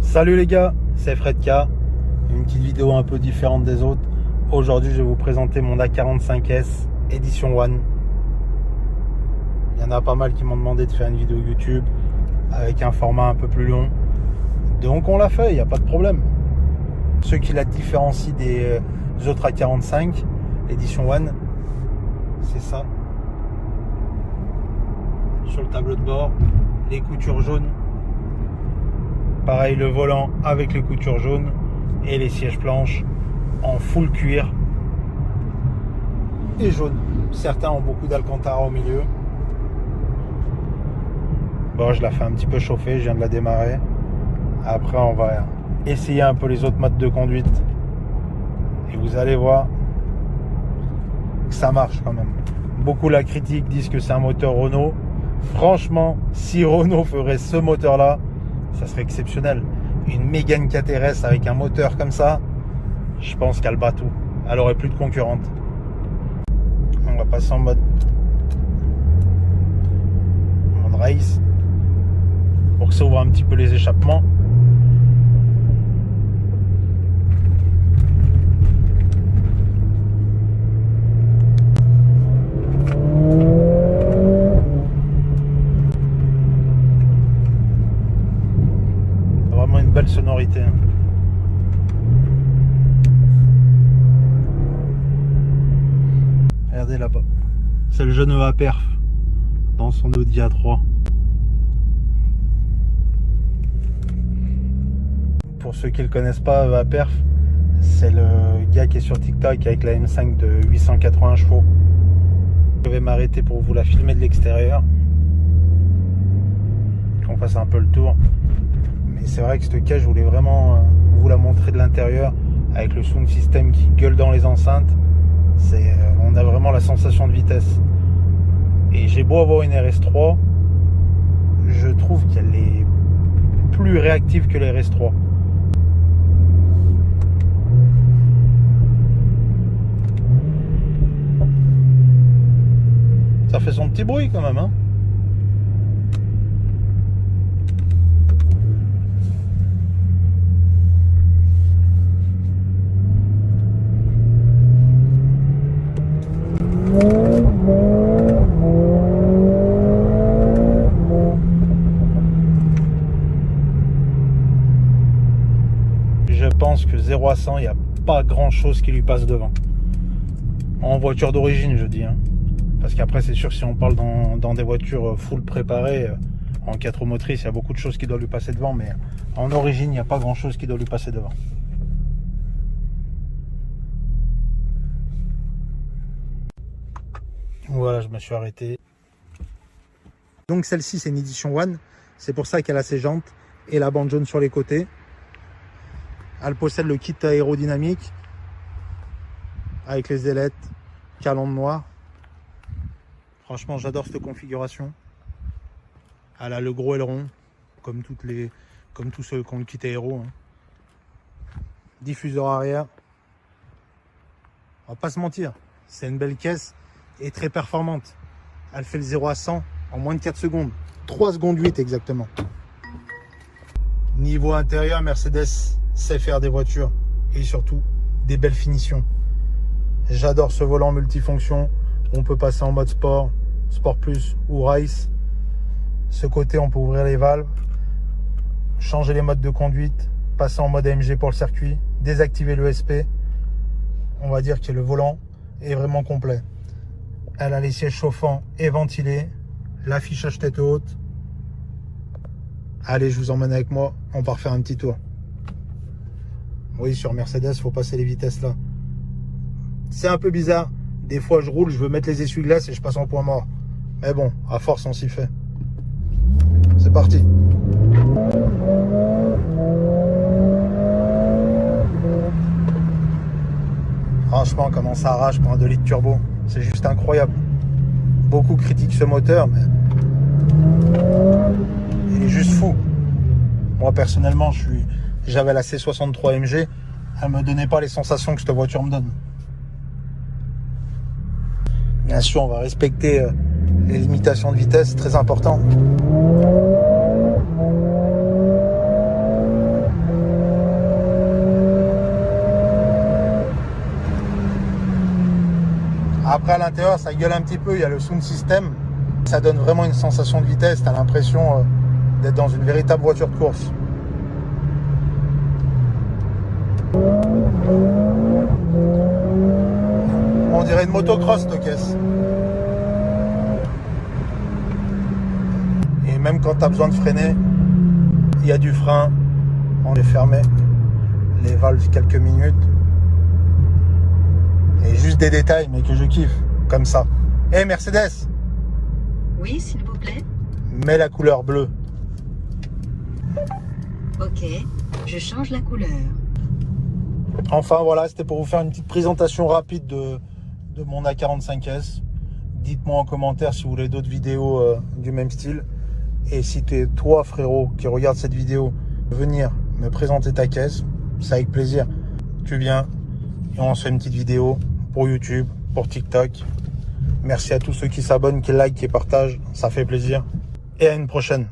Salut les gars, c'est Fred K. Une petite vidéo un peu différente des autres. Aujourd'hui, je vais vous présenter mon A45S Edition One. Il y en a pas mal qui m'ont demandé de faire une vidéo YouTube avec un format un peu plus long. Donc on l'a fait, il n'y a pas de problème. Ce qui la différencie des autres A45, Edition One, c'est ça. Sur le tableau de bord, les coutures jaunes. Pareil, le volant avec les coutures jaunes et les sièges planches en full cuir et jaune. Certains ont beaucoup d'Alcantara au milieu. Bon, je la fais un petit peu chauffer, je viens de la démarrer. Après, on va essayer un peu les autres modes de conduite et vous allez voir que ça marche quand même. Beaucoup la critique disent que c'est un moteur Renault. Franchement, si Renault ferait ce moteur là, ça serait exceptionnel. Une Mégane 4RS avec un moteur comme ça, je pense qu'elle bat tout. Elle aurait plus de concurrente. On va passer en mode race pour que ça ouvre un petit peu les échappements. Belle sonorité. Regardez là-bas, c'est le jeune EA Perf dans son Audi A3. Pour ceux qui ne le connaissent pas, EA Perf, c'est le gars qui est sur TikTok avec la M5 de 880 chevaux. Je vais m'arrêter pour vous la filmer de l'extérieur, qu'on fasse un peu le tour. Mais c'est vrai que cette cage, je voulais vraiment vous la montrer de l'intérieur avec le sound system qui gueule dans les enceintes. On a vraiment la sensation de vitesse. Et j'ai beau avoir une RS3, je trouve qu'elle est plus réactive que les RS3. Ça fait son petit bruit quand même, hein. Je pense que 0 à 100, il n'y a pas grand chose qui lui passe devant. En voiture d'origine, je dis. Hein. Parce qu'après, c'est sûr, si on parle dans des voitures full préparées, en 4 roues motrices, il y a beaucoup de choses qui doivent lui passer devant. Mais en origine, il n'y a pas grand chose qui doit lui passer devant. Voilà, je me suis arrêté. Donc celle-ci, c'est une Edition One. C'est pour ça qu'elle a ses jantes et la bande jaune sur les côtés. Elle possède le kit aérodynamique avec les ailettes, calandre noire. Franchement, j'adore cette configuration. Elle a le gros aileron, comme tous ceux qui ont le kit aéro. Hein. Diffuseur arrière. On va pas se mentir, c'est une belle caisse et très performante. Elle fait le 0 à 100 en moins de 4 secondes. 3 secondes 8 exactement. Niveau intérieur, Mercedes sait faire des voitures et surtout des belles finitions. J'adore ce volant multifonction. On peut passer en mode sport, sport plus ou race. Ce côté, on peut ouvrir les valves, changer les modes de conduite, passer en mode AMG pour le circuit, désactiver l'ESP. On va dire que le volant est vraiment complet. Elle a les sièges chauffants et ventilés, l'affichage tête haute. Allez, je vous emmène avec moi, on part faire un petit tour. Oui, sur Mercedes, il faut passer les vitesses là. C'est un peu bizarre. Des fois, je roule, je veux mettre les essuie-glaces et je passe en point mort. Mais bon, à force, on s'y fait. C'est parti. Franchement, comment ça arrache pour un 2 litres turbo. C'est juste incroyable. Beaucoup critiquent ce moteur, mais il est juste fou. Moi, personnellement, j'avais la C63 MG. Elle me donnait pas les sensations que cette voiture me donne. Bien sûr, on va respecter les limitations de vitesse, très important. Après à l'intérieur ça gueule un petit peu, il y a le sound system. Ça donne vraiment une sensation de vitesse, tu as l'impression d'être dans une véritable voiture de course. On dirait une motocross de caisse. Et même quand tu as besoin de freiner, il y a du frein. On est fermé les valves quelques minutes. Et juste des détails, mais que je kiffe, comme ça. Hey Mercedes! Oui, s'il vous plaît. Mets la couleur bleue. Ok, je change la couleur. Enfin voilà, c'était pour vous faire une petite présentation rapide de mon A45S. Dites-moi en commentaire si vous voulez d'autres vidéos du même style. Et si tu es toi frérot qui regarde cette vidéo, venir me présenter ta caisse, c'est avec plaisir. Tu viens et on se fait une petite vidéo pour YouTube, pour TikTok. Merci à tous ceux qui s'abonnent, qui likent, qui partagent, ça fait plaisir. Et à une prochaine.